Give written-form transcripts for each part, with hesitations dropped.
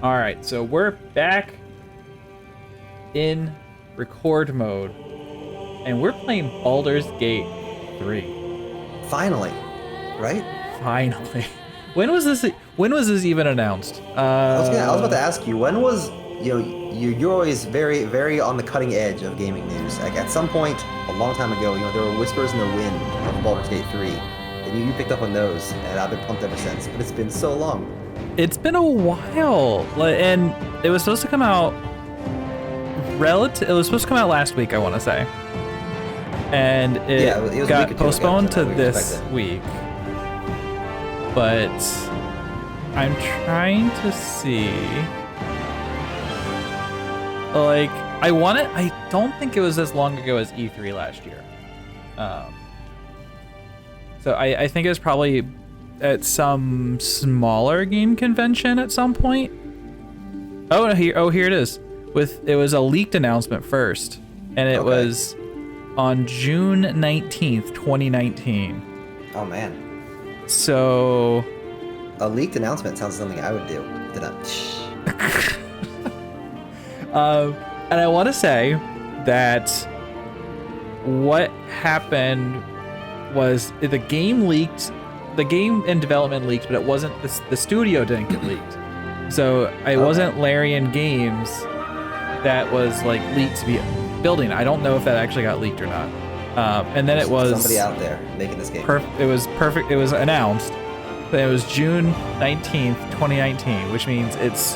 All right, so we're back in record mode, and we're playing Baldur's Gate 3. Finally, right? Finally. When was this? When was this even announced? I was about to ask you, when was, you're always very, very on the cutting edge of gaming news. Like at some point, a long time ago, there were whispers in the wind of Baldur's Gate 3, and you picked up on those, and I've been pumped ever since. But it's been so long. It's been a while, and it was supposed to come out. It was supposed to come out last week, I want to say, and it got postponed to this week. But I'm trying to see. Like, I don't think it was as long ago as E3 last year. So I think it was probably at some smaller game convention at some point. Oh, here it is. It was a leaked announcement first, and it was on June 19th, 2019. Oh man. So a leaked announcement sounds like something I would do. And I want to say that what happened was the game leaked, the game in development leaked, but it wasn't the studio didn't get leaked. So it wasn't Larian Games that was like leaked to be building. I don't know if that actually got leaked or not. And then it was somebody out there making this game. It was perfect. It was announced. It was June 19th, 2019, which means it's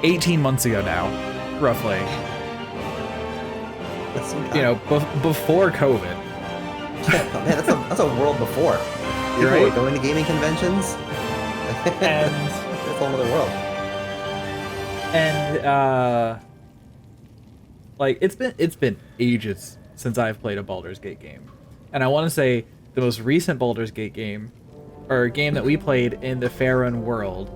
18 months ago now, roughly. Before COVID. Man, that's a world before. People right? were going to gaming conventions. And that's a whole other world. And it's been ages since I've played a Baldur's Gate game. And I want to say the most recent Baldur's Gate game, or a game that we played in the Faerun world,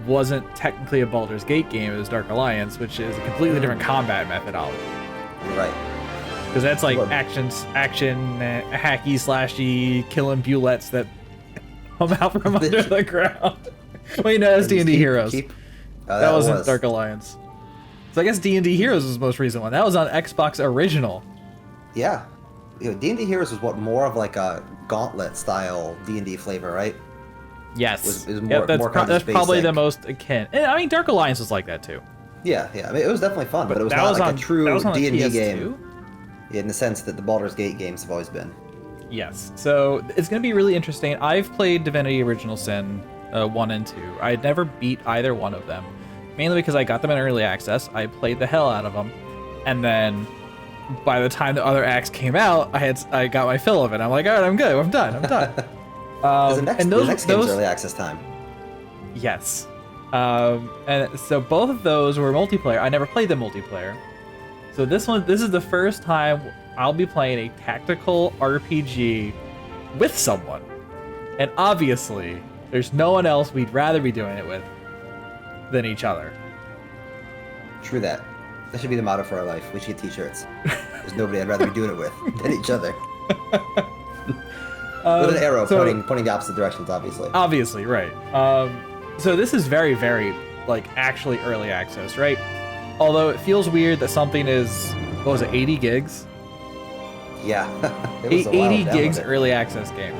wasn't technically a Baldur's Gate game, it was Dark Alliance, which is a completely different combat methodology. You're right. Because that's like action, hacky slashy, killing bullets that come out from under the ground. Wait, no, that's D&D Heroes. That wasn't Dark Alliance. So I guess D&D Heroes was the most recent one. That was on Xbox Original. Yeah. D&D Heroes was more of like a gauntlet style D&D flavor, right? Yes. It was more, that's probably the most akin. And, I mean, Dark Alliance was like that too. Yeah. I mean, it was definitely fun, but it was not like a true D&D game. In the sense that the Baldur's Gate games have always been. Yes. So it's going to be really interesting. I've played Divinity Original Sin 1 and 2. I had never beat either one of them, mainly because I got them in early access. I played the hell out of them, and then by the time the other acts came out, I got my fill of it. I'm like, all right, I'm good. I'm done. The next game's early access time. Yes. And so both of those were multiplayer. I never played the multiplayer. So this is the first time I'll be playing a tactical RPG with someone. And obviously, there's no one else we'd rather be doing it with than each other. True that. That should be the motto for our life. We should get t-shirts. There's nobody I'd rather be doing it with than each other. With an arrow pointing the opposite directions, obviously. Obviously, right. So this is very, very, actually early access, right? Although it feels weird that something is, 80 gigs? Yeah. It was 80 gigs early access game.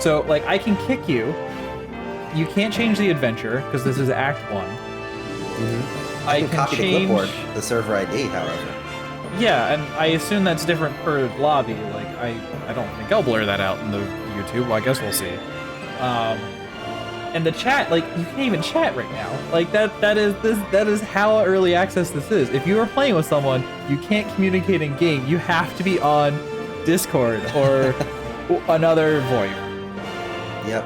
So, I can kick you. You can't change the adventure, because this is Act 1. Mm-hmm. I can copy the clipboard, the server ID, however. Yeah, and I assume that's different per lobby. I don't think I'll blur that out in the YouTube. Well, I guess we'll see. And the chat, you can't even chat right now. That is how early access this is. If you are playing with someone, you can't communicate in game. You have to be on Discord or another VoIP. Yep.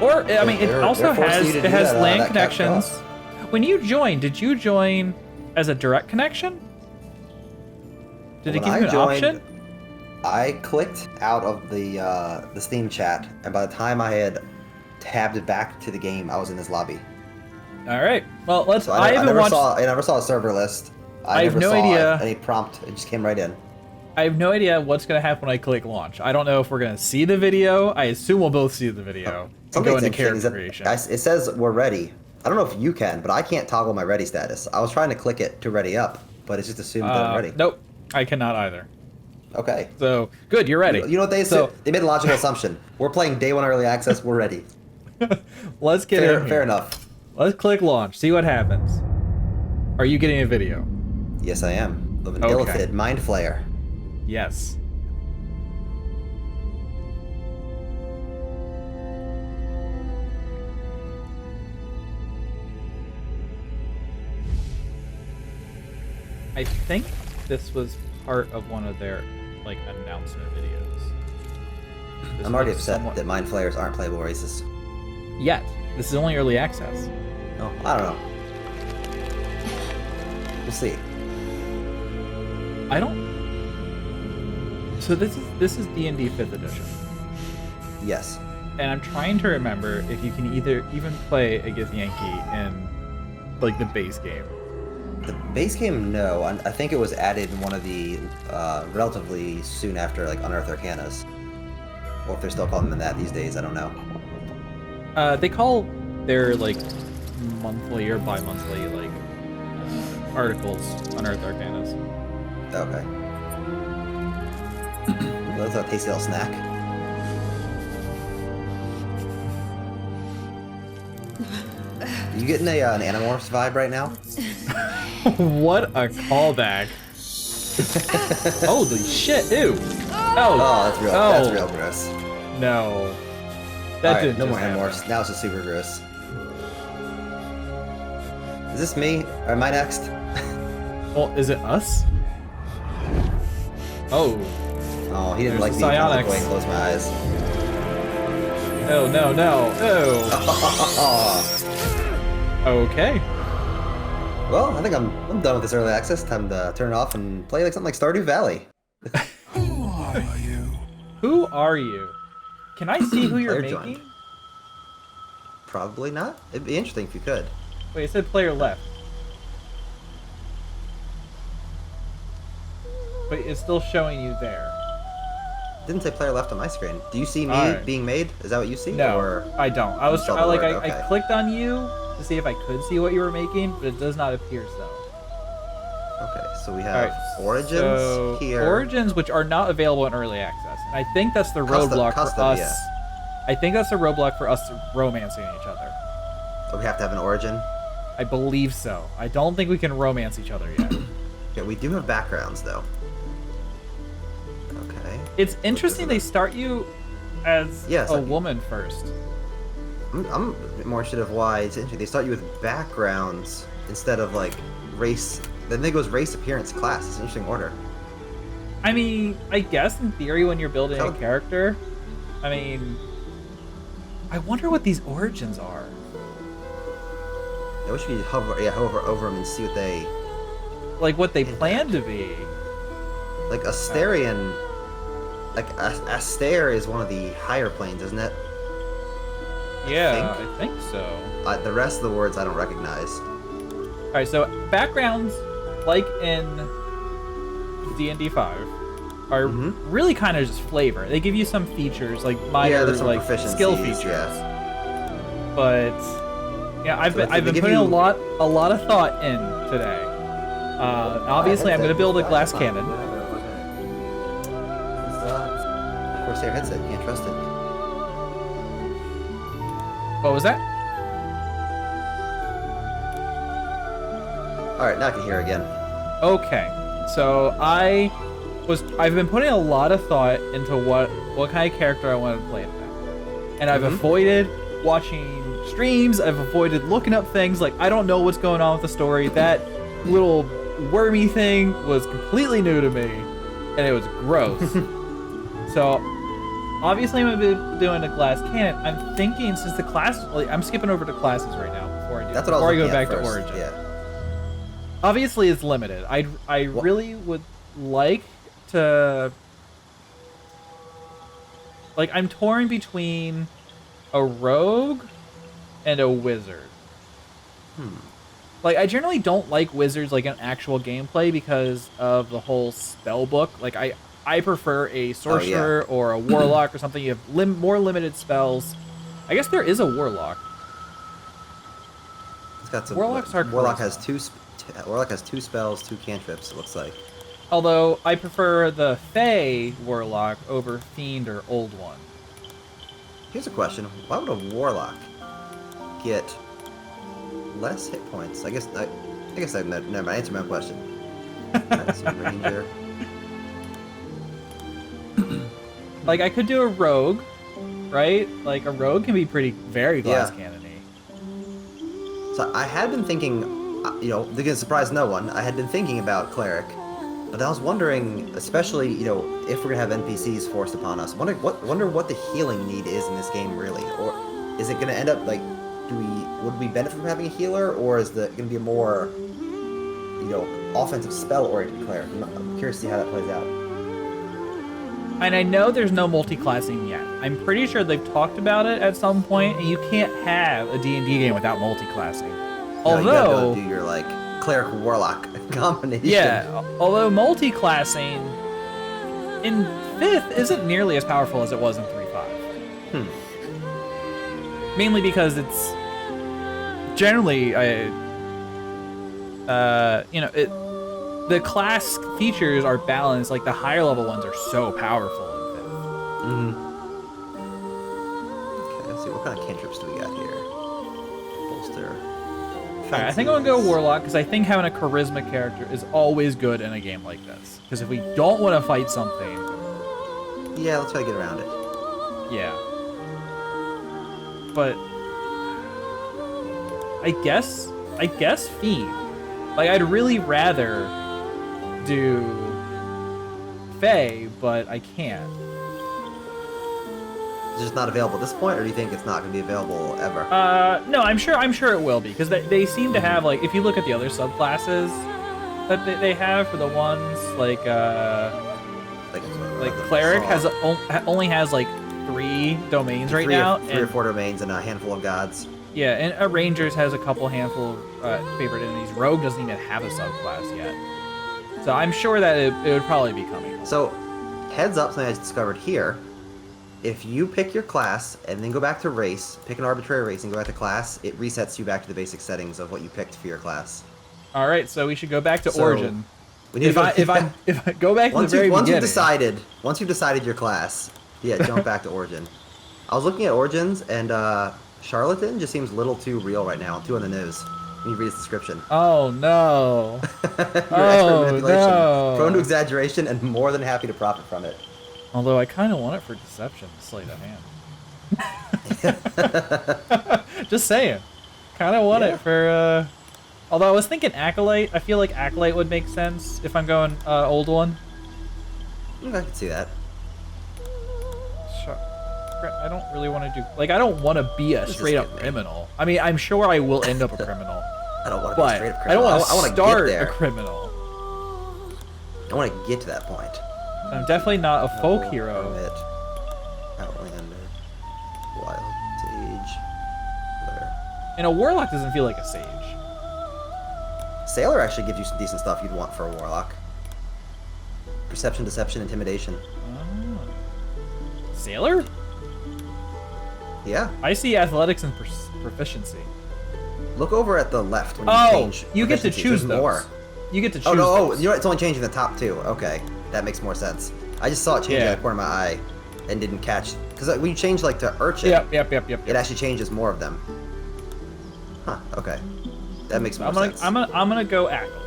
Or it also has LAN connections. When you joined, did you join as a direct connection? Did it give you an option? I clicked out of the Steam chat, and by the time I had tabbed it back to the game, I was in this lobby. All right. Well, let's. So I never saw a server list. I have no idea. Any prompt. It just came right in. I have no idea what's going to happen when I click launch. I don't know if we're going to see the video. I assume we'll both see the video. And go into character creation. It says we're ready. I don't know if you can, but I can't toggle my ready status. I was trying to click it to ready up, but it's just assumed that I'm ready. Nope, I cannot either. Okay. So, good, you're ready. You know what they said? They made a logical assumption. We're playing day 1 early access, we're ready. Let's get in here. Fair enough. Let's click launch, see what happens. Are you getting a video? Yes, I am. Living Okay. Dilithid, Mind Flayer. Yes. I think this was part of one of their, like, announcement videos. I'm already upset that Mind Flayers aren't playable races. Yet. This is only early access. Oh, I don't know. We'll see. I don't... So this is D&D 5th edition. Yes. And I'm trying to remember if you can even play a Githyanki in, like, the base game. The base game, no. I think it was added in one of the relatively soon after, like, Unearthed Arcanas. Or if they're still calling them that these days, I don't know. They call their, like, monthly or bi-monthly, like, articles Unearthed Arcanas. Okay. Well, that's a tasty little snack. Are you getting an Animorphs vibe right now? What a callback. Holy shit, ew. Oh, that's real. Oh. That's real gross. No. That didn't no more just happen. Animorphs. Now it's just super gross. Is this me? Or am I next? Well, is it us? Oh. Oh, he didn't There's like me the trying to psionics. look away and close my eyes. Oh, no, no. Oh. Okay. Well, I think I'm done with this early access. Time to turn it off and play like something like Stardew Valley. Who are you? Who are you? Can I see who you're Player making? joined. Probably not. It'd be interesting if you could. Wait, it said player left. But it's still showing you there. Didn't say player left on my screen. Do you see me Alright. being made? Is that what you see? No, Or... I don't. I was Saw the I, like word, I okay. clicked on you to see if I could see what you were making, but it does not appear so. Okay, so we All have right, Origins so here. Origins, which are not available in early access, and I think that's the roadblock for custom, us. yeah. I think that's the roadblock for us romancing each other. So we have to have an Origin. I believe so. I don't think we can romance each other yet. Okay, we do have backgrounds though. Okay. It's interesting they start you as Yeah, it's a like- woman first. I'm more interested of why it's interesting. They start you with backgrounds instead of like race. Then it goes race, appearance, class. It's an interesting order. I mean, I guess in theory when you're building a How- character, I mean, I wonder what these origins are. I wish we could hover over them and see what they Like what they plan to be. like. Asterian, like Aster is one of the higher planes, isn't it? Yeah, I think so. The rest of the words I don't recognize. Alright, so backgrounds, like in D&D 5, are Mhm. really kind of just flavor. They give you some features, like minor there's some like skill proficiencies, features. yeah. But yeah, I've So been, they I've been give putting you- a lot of thought in today. Obviously, I'm going to build a glass cannon. Corsair headset, you can't trust it. What was that? Alright, now I can hear again. Okay, so I've been putting a lot of thought into what kind of character I want to play with, and I've avoided watching streams. I've avoided looking up things. Like, I don't know what's going on with the story. That little wormy thing was completely new to me, and it was gross. So obviously I'm gonna be doing a glass cannon. I'm thinking since the class, like, I'm skipping over to classes right now before I do. That's what before I was go looking back at to first. Origin. Yeah. Obviously, it's limited. I really would like to... Like, I'm torn between a rogue and a wizard. Like, I generally don't like wizards, like, in actual gameplay because of the whole spell book. Like, I prefer a sorcerer or a warlock or something. You have more limited spells. I guess there is a warlock. It's got some. Warlocks are Warlock charisma. Warlock has 2 spells, 2 cantrips. It looks like. Although I prefer the Fey warlock over fiend or old one. Here's a question: why would a warlock get less hit points? I guess I never mind. Answer my question. Ranger. Like, I could do a rogue, right? Like, a rogue can be very glass cannony. So I had been thinking, you know, to surprise no one, I had been thinking about cleric, but I was wondering, especially, you know, if we're gonna have NPCs forced upon us, wonder what the healing need is in this game really, or is it gonna end up like, would we benefit from having a healer, or is it gonna be a more, you know, offensive spell-oriented cleric? I'm curious to see how that plays out. And I know there's no multi-classing yet. I'm pretty sure they've talked about it at some point, and you can't have a D&D game without multi-classing. No, you gotta Although, go do your like cleric warlock combination. yeah, although multi-classing in 5th isn't nearly as powerful as it was in 3.5. Mainly because it's generally, you know, the class features are balanced. Like, the higher level ones are so powerful in 5th. Okay, let's see, what kind of cantrips do we got here? Bolster. Alright, I think I'm gonna go Warlock, because I think having a charisma character is always good in a game like this. Because if we don't want to fight something... Yeah, let's try to get around it. Yeah. But... I guess Fiend. Like, I'd really rather do Fae, but I can't. It's just not available at this point, or do you think it's not going to be available ever? No, I'm sure it will be, because they seem to have, like, if you look at the other subclasses that they have for the ones, like Cleric only has, like, 3 domains right now. 3 or 4 domains and a handful of gods. Yeah, and a Rangers has a handful of favorite enemies. Rogue doesn't even have a subclass yet. So I'm sure that it would probably be coming. So, heads up, something I discovered here. If you pick your class and then go back to race, pick an arbitrary race and go back to class, it resets you back to the basic settings of what you picked for your class. All right, so we should go back to Origin. We need if I go back to the very beginning. Once you've decided your class, yeah, jump back to Origin. I was looking at Origins, and Charlatan just seems a little too real right now, too on the nose. When you read its description. Oh no! Your expert manipulation, prone to exaggeration, and more than happy to profit from it. Although I kind of want it for deception, sleight of hand. Just saying. Kind of want it for. Although I was thinking Acolyte. I feel like Acolyte would make sense if I'm going old one. I can see that. I don't really want to do... Like, I don't want to be a straight-up criminal. I mean, I'm sure I will end up a criminal. I don't want to be a straight-up criminal. I don't want to start a criminal. I want to get to that point. I'm definitely not a folk hero. Outlander. Wild Sage. And a Warlock doesn't feel like a Sage. Sailor actually gives you some decent stuff you'd want for a Warlock. Perception, Deception, Intimidation. Sailor? Yeah. I see athletics and proficiency. Look over at the left when you change. You get to choose those. More. You get to choose. Oh no! those. You know, it's only changing the top 2. Okay, that makes more sense. I just saw it change out the corner of my eye, and didn't catch because when you change like to Urchin, yep. It actually changes more of them. Huh. Okay, that makes more sense. I'm gonna go Acolyte.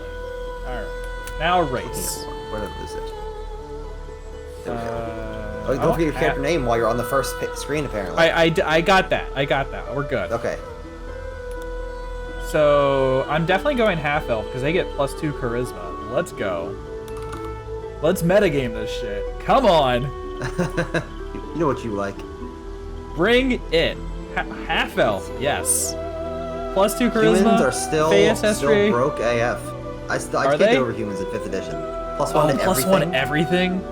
All right. Now race. Where did I lose it? There we go. Oh, don't forget your character name while you're on the first screen, apparently. I got that. We're good. Okay. So, I'm definitely going half-elf, because they get +2 charisma. Let's go. Let's metagame this shit. Come on! You know what you like. Bring it. Half-elf, yes. +2 charisma. Humans are still broke AF. I can't get over humans in 5th edition. +1 to everything. +1 everything?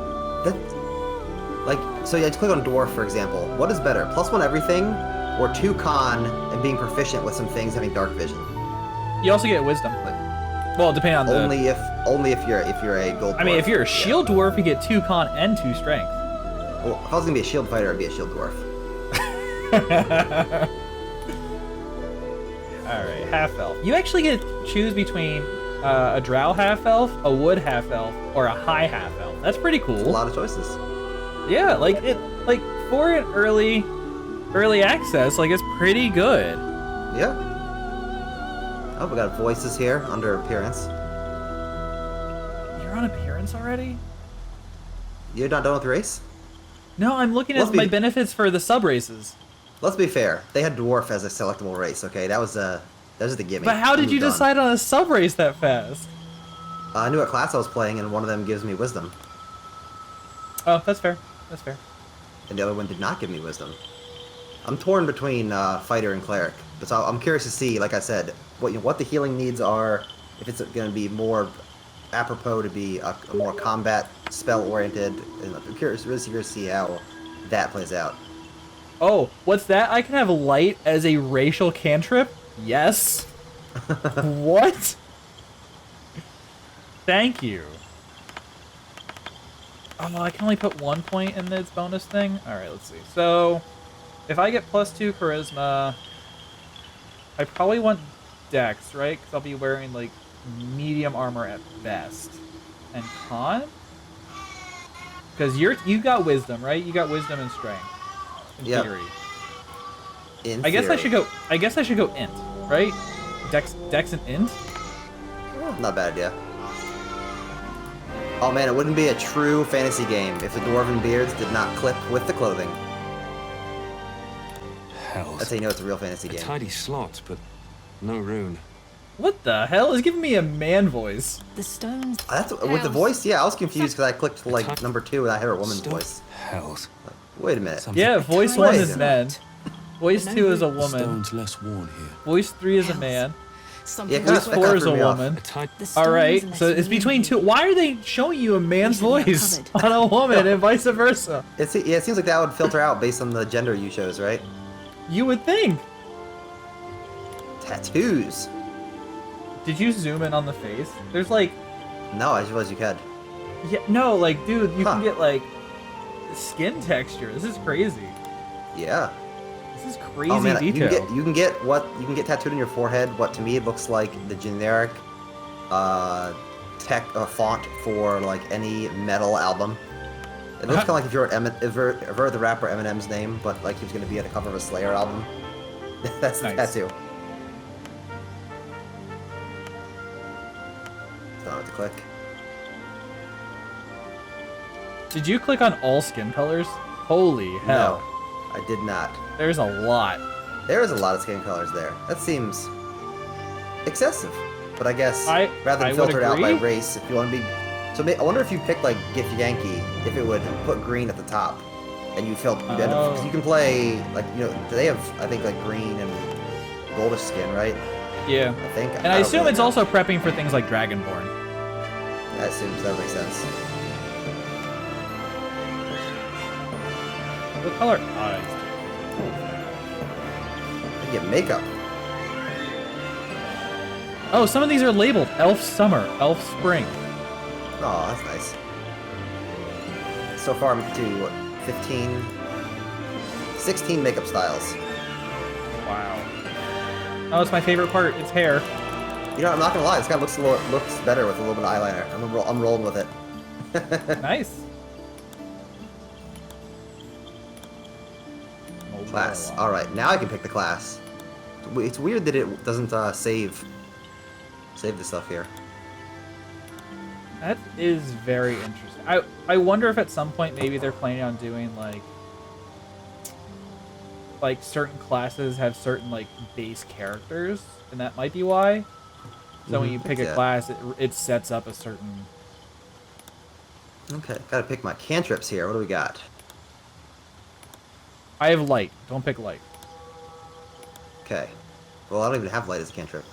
So yeah, click on Dwarf, for example. What is better, +1 everything, or 2 con and being proficient with some things having dark vision? You also get wisdom. Well, depending on the. Only if you're a gold. I mean, dwarf. if you're a shield dwarf, you get 2 con and 2 strength. Well, if I was gonna be a shield fighter, I'd be a shield dwarf. Alright, half elf. You actually get to choose between a drow half elf, a wood half elf, or a high half elf. That's pretty cool. A lot of choices. Yeah, like for an early access, like it's pretty good. Yeah. Oh, we got voices here under appearance. You're on appearance already? You're not done with the race? No, I'm looking at my benefits for the sub races. Let's be fair. They had dwarf as a selectable race. Okay, that was the gimme. But how did you Moved on. decide on a sub race that fast? I knew what class I was playing, and one of them gives me wisdom, Oh, that's fair. That's fair. and the other one did not give me wisdom. I'm torn between fighter and cleric, but so I'm curious to see, like I said, what the healing needs are. If it's going to be more apropos to be a more combat spell oriented, and I'm really curious to see how that plays out. Oh, what's that? I can have light as a racial cantrip? Yes. What? Thank you. Oh, I can only put 1 point in this bonus thing? Alright, let's see. So, if I get +2 charisma, I probably want dex, right? Because I'll be wearing, like, medium armor at best. And con? Because you got wisdom, right? You got wisdom and strength. In theory. I guess I should go int, right? Dex and int? Not a bad idea. Oh man, it wouldn't be a true fantasy game if the dwarven beards did not clip with the clothing. Hells. That's how you know it's a real fantasy A game. tidy slot, but no rune. What the hell? It's giving me a man voice. The stones. That's with the voice. Yeah, I was confused because I clicked like number 2 and I heard a woman's voice. Hells. Wait a minute. Something- Yeah, voice Wait 1 a is men. Voice 2 is a The woman. stone's less worn here. Voice 3 is a man. Something Yeah, Voice that 4 is a threw me off. woman. A tidy... The stones Alright, and so their it's between meaning. 2. Why are they showing you a man's We should be voice covered. on a woman and vice versa? Yeah, it seems like that would filter out based on the gender you chose, right? You would think. Tattoos. Did you zoom in on the face? There's like, No, I just realized you could. yeah, no, like, dude, you Huh. can get like skin texture. This is crazy. Yeah. This is crazy Oh man, detail. you can get tattooed on your forehead. What to me looks like the generic font for like any metal album. It looks kind of like if you wrote the rapper Eminem's name, but like he was going to be at the cover of a Slayer album. That's the Nice. tattoo. Don't have to click. Did you click on all skin colors? Holy hell. No, I did not. There's a lot. There is a lot of skin colors there. That seems excessive. But I guess I rather than would filter it out by agree. race, if you want to be, so I wonder if you picked like Gif Yankee, if it would put green at the top, and you felt you'd end up, 'cause you can play like they have I think like green and goldish skin, right? Yeah. I think. And I don't assume really it's know. also prepping for things like Dragonborn. That seems that makes sense. What color eyes? You get makeup. Oh, some of these are labeled Elf Summer, Elf Spring. Oh, that's nice. So far I'm to what, 16 makeup styles. Wow. Oh, it's my favorite part. It's hair. You know, I'm not gonna lie, this guy looks better with a little bit of eyeliner. I'm rolling with it. Nice. Class. All right, now I can pick the class. It's weird that it doesn't save the stuff here. That is very interesting. I wonder if at some point maybe they're planning on doing like certain classes have certain like base characters, and that might be why. So when you pick a Yeah. class, it sets up a certain. Okay, gotta pick my cantrips here. What do we got? I have light. Don't pick light. Okay. Well, I don't even have light as a cantrip.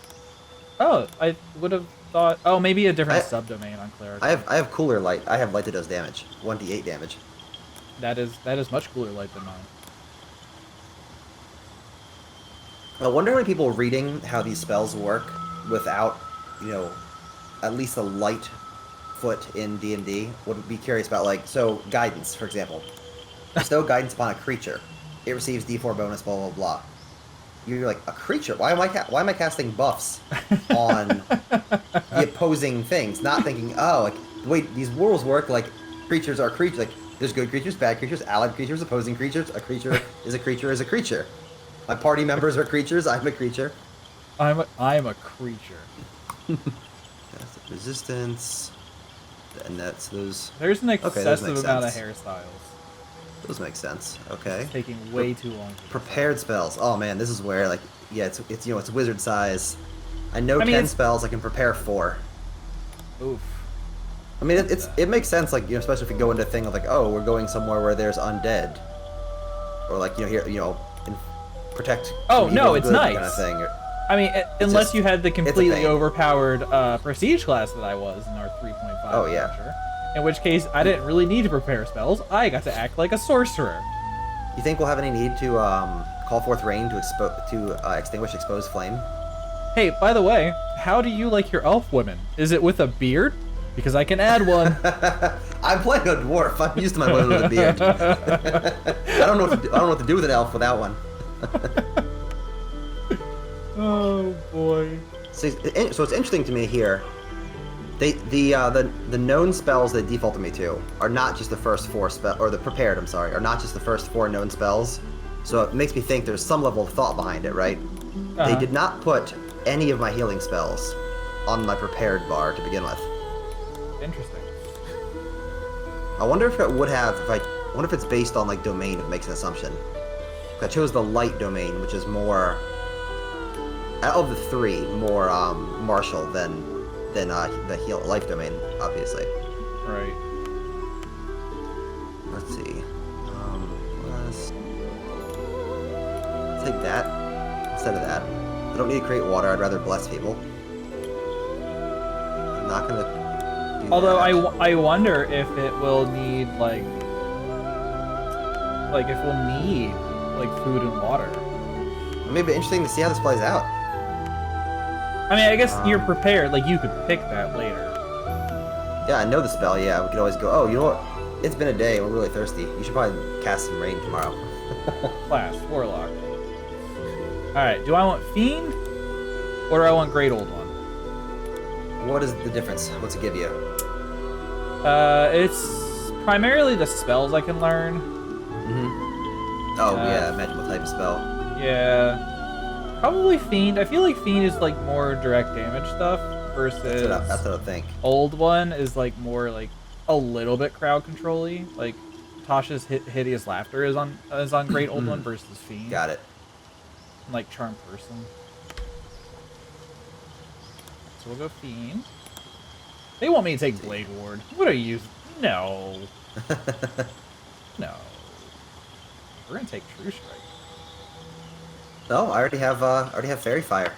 Oh, I would have thought. Oh, maybe a different I- subdomain on cleric. I have cooler light. I have light that does damage. 1d8 damage. That is much cooler light than mine. I wonder how many people reading how these spells work without, at least a light foot in D&D would be curious about, like, so guidance, for example. Bestow guidance upon a creature. It receives D4 bonus, blah, blah, blah. You're like, a creature? Why am I casting buffs on the opposing things? Not thinking, oh, like, the way these rules work, like, creatures are creatures. Like, there's good creatures, bad creatures, allied creatures, opposing creatures. A creature is a creature is a creature. My party members are creatures. I'm a creature. I'm a creature. That's the resistance. And that's those. There's an excessive make amount of sense. hairstyles. Those make sense. Okay. It's taking way too long. Prepared spells. Oh man, this is where, like, yeah, it's it's wizard size. I know 10 spells. I can prepare 4. Oof. I mean, it makes sense, like, especially if you go into a thing of like, oh, we're going somewhere where there's undead, or like, here, and protect. Oh no, it's nice. Kind of thing. I mean, unless just, you had the completely overpowered prestige class that I was in our 3.5. Oh yeah. Adventure, in which case, I didn't really need to prepare spells. I got to act like a sorcerer. You think we'll have any need to call forth rain to extinguish exposed flame? Hey, by the way, how do you like your elf women? Is it with a beard? Because I can add one. I'm playing a dwarf. I'm used to my women with a beard. I don't know what to do with an elf without one. Oh boy. So it's interesting to me here. The known spells they defaulted me to are not just the first 4 or the prepared. I'm sorry, are not just the first 4 known spells. So it makes me think there's some level of thought behind it, right? They did not put any of my healing spells on my prepared bar to begin with. Interesting. I wonder if it would have. I wonder if it's based on like domain. If it makes an assumption. I chose the light domain, which is more. Out of the 3, more martial than the life domain, obviously. Right. Let's see. Let's take that instead of that. I don't need to create water. I'd rather bless people. I'm not gonna. Although I wonder if it will need like if we'll need like food and water. Maybe interesting to see how this plays out. I mean, I guess you're prepared. Like you could pick that later. Yeah, I know the spell. Yeah, we could always go. Oh, you know what? It's been a day. We're really thirsty. You should probably cast some rain tomorrow. Class warlock. All right. Do I want fiend or do I want great old one? What is the difference? What's it give you? It's primarily the spells I can learn. Mm-hmm. Oh, yeah, magical type of spell. Yeah. Probably Fiend. I feel like Fiend is like more direct damage stuff versus that's what I think. Old one is like more like a little bit crowd control-y. Like Tasha's hideous laughter is on Great Old One versus Fiend. Got it. And, like Charm Person. So we'll go Fiend. They want me to take Blade Ward. What are you? No. No. We're gonna take True Strike. No, I already have Fairy Fire.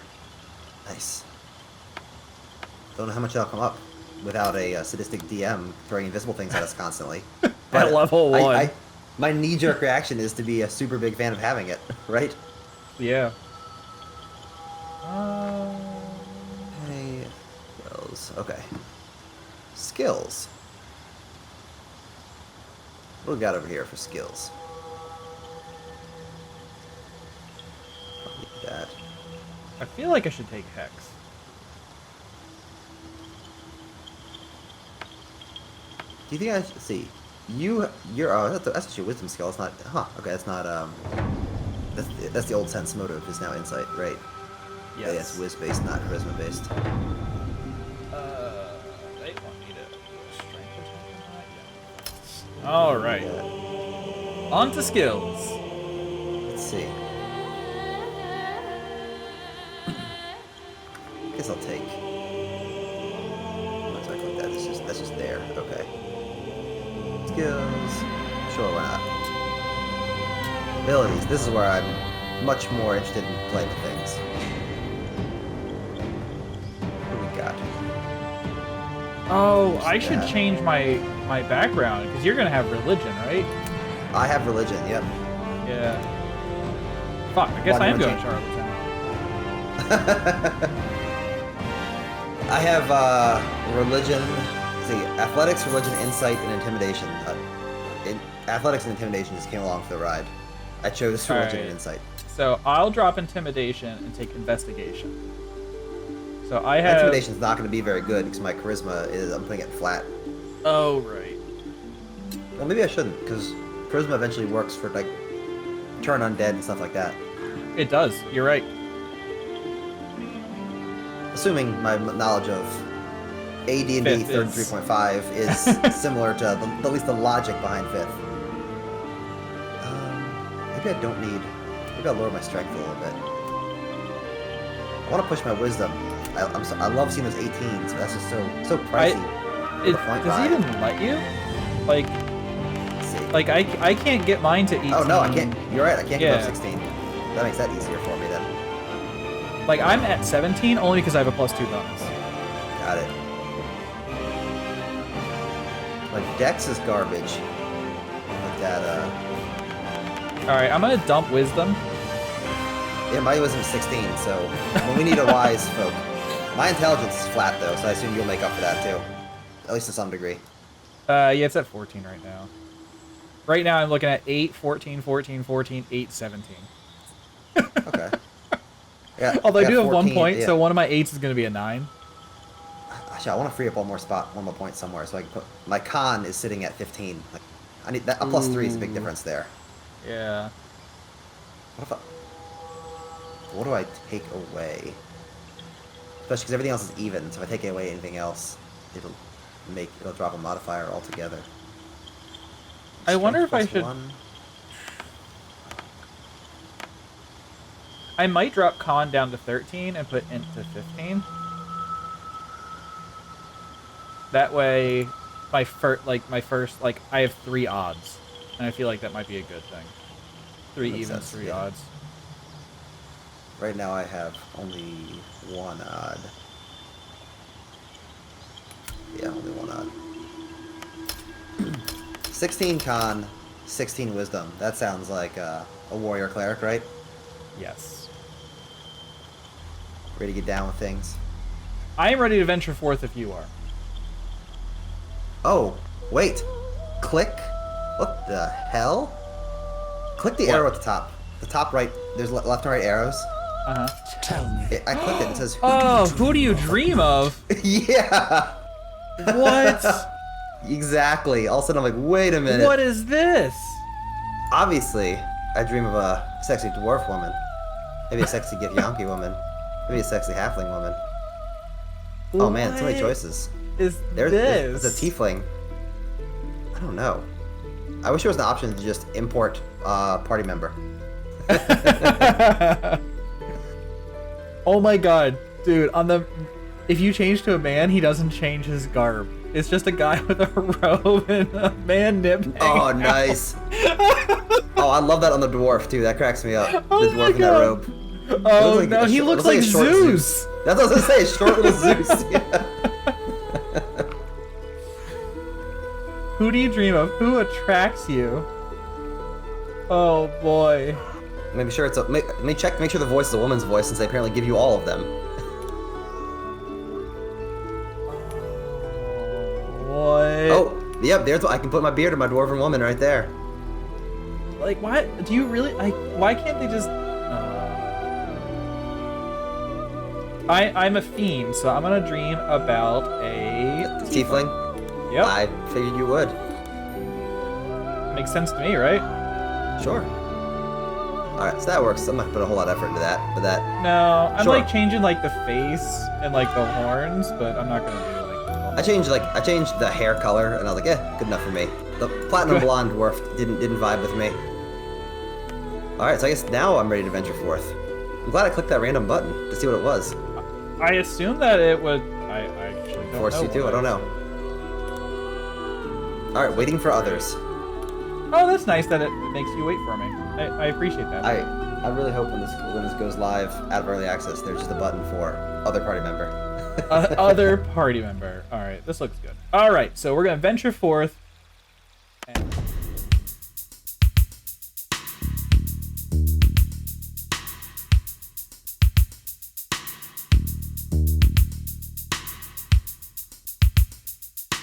Nice. Don't know how much that'll come up without a sadistic DM throwing invisible things at us constantly. At level 1. My knee-jerk reaction is to be a super big fan of having it, right? Yeah. Hey, skills. Okay. Skills. What do we got over here for skills? Don't need that. I feel like I should take Hex. Do you think I should see? You're that's your wisdom skill. It's not. Huh. Okay. That's not. That's the old sense motive. Is now insight, right? Yes. Yeah, it's whiz based, not charisma based. They want me to strength or something. Yeah. All right. On to skills. Let's see. Guess I'll take. Let's not click that. That's just there. Okay. Skills. Sure, why not? Abilities. This is where I'm much more interested in playing with things. What do we got? Oh, I should change my background because you're gonna have religion, right? I have religion. Yep. Yeah. Fuck. I guess I am going Charlatan. I have religion, see, athletics, religion, insight, and intimidation. Athletics and intimidation just came along for the ride. I chose religion and insight. So I'll drop intimidation and take investigation. So I have... Intimidation's not going to be very good because my charisma is, I'm putting it flat. Oh, right. Well, maybe I shouldn't, because charisma eventually works for, like, turn undead and stuff like that. It does. You're right. Assuming my knowledge of AD&D 33.5 is similar to at least the logic behind 5th. Maybe I don't need... Maybe I'll lower my strength a little bit. I want to push my wisdom. I love seeing those 18s, but that's just so pricey. Does it even let you? Like, I can't get mine to 18. Oh no, I can't. You're right. I can't get up 16. That makes that easier for me then. Like I'm at 17 only because I have a +2 bonus. Got it. My dex is garbage. Like that. All right, I'm gonna dump wisdom. Yeah, my wisdom's 16. So when we need a wise folk. My intelligence is flat though, so I assume you'll make up for that too, at least to some degree. Yeah, it's at 14 right now. Right now I'm looking at 8, 14, 14, 14, 8, 17. Okay. Yeah, although I do have 14, 1 point, yeah. so one of my 8s is going to be a 9. Actually, I want to free up one more point somewhere, so I can put my con is sitting at 15. Like, I need that. A +3 is a big difference there. Yeah. What do I take away? Especially because everything else is even, so if I take away anything else, it'll drop a modifier altogether. I wonder if I should... 1. I might drop con down to 13 and put int to 15. That way, I have 3 odds, and I feel like that might be a good thing. 3 evens, 3 odds. Right now I have only 1 odd. Yeah, only 1 odd. 16 con, 16 wisdom. That sounds like a warrior cleric, right? Yes. Ready to get down with things? I am ready to venture forth if you are. Oh, wait. Click? What the hell? Click the arrow at the top. The top right, there's left and right arrows. Uh-huh. Tell me. I clicked it and it says, Who do you dream of? Yeah! What? Exactly. All of a sudden I'm like, wait a minute. What is this? Obviously, I dream of a sexy dwarf woman. Maybe a sexy Githyanki woman. Maybe a sexy halfling woman. Oh man, so many choices. There's a tiefling. I don't know. I wish there was an option to just import party member. Oh my god, dude, if you change to a man, he doesn't change his garb. It's just a guy with a robe and a man nip. Oh, nice. Oh, I love that on the dwarf too. That cracks me up. Oh the dwarf in that robe. Oh no, he looks like Zeus. That's what I was gonna say, short little Zeus. Yeah. Who do you dream of? Who attracts you? Oh boy. Make sure it's make sure the voice is a woman's voice, since they apparently give you all of them. What? Oh, yep. There's I can put my beard in my dwarven woman right there. Like what? Do you really? Why can't they just? I'm a fiend, so I'm gonna dream about a Tiefling? Yep. I figured you would. Makes sense to me, right? Sure. Alright, so that works. I'm not gonna put a whole lot of effort into that, but that... No, I'm Sure. like changing like the face and like the horns, but I'm not gonna do like... I changed the hair color, and I was like, good enough for me. The platinum blonde dwarf didn't vibe with me. Alright, so I guess now I'm ready to venture forth. I'm glad I clicked that random button to see what it was. I assume that it would... I actually don't Force know you to? what I don't know. Alright, waiting for others. Oh, that's nice that it makes you wait for me. I appreciate that. I really hope when this goes live out of early access, there's just a button for other party member. Other party member. All right, this looks good. All right, so we're gonna venture forth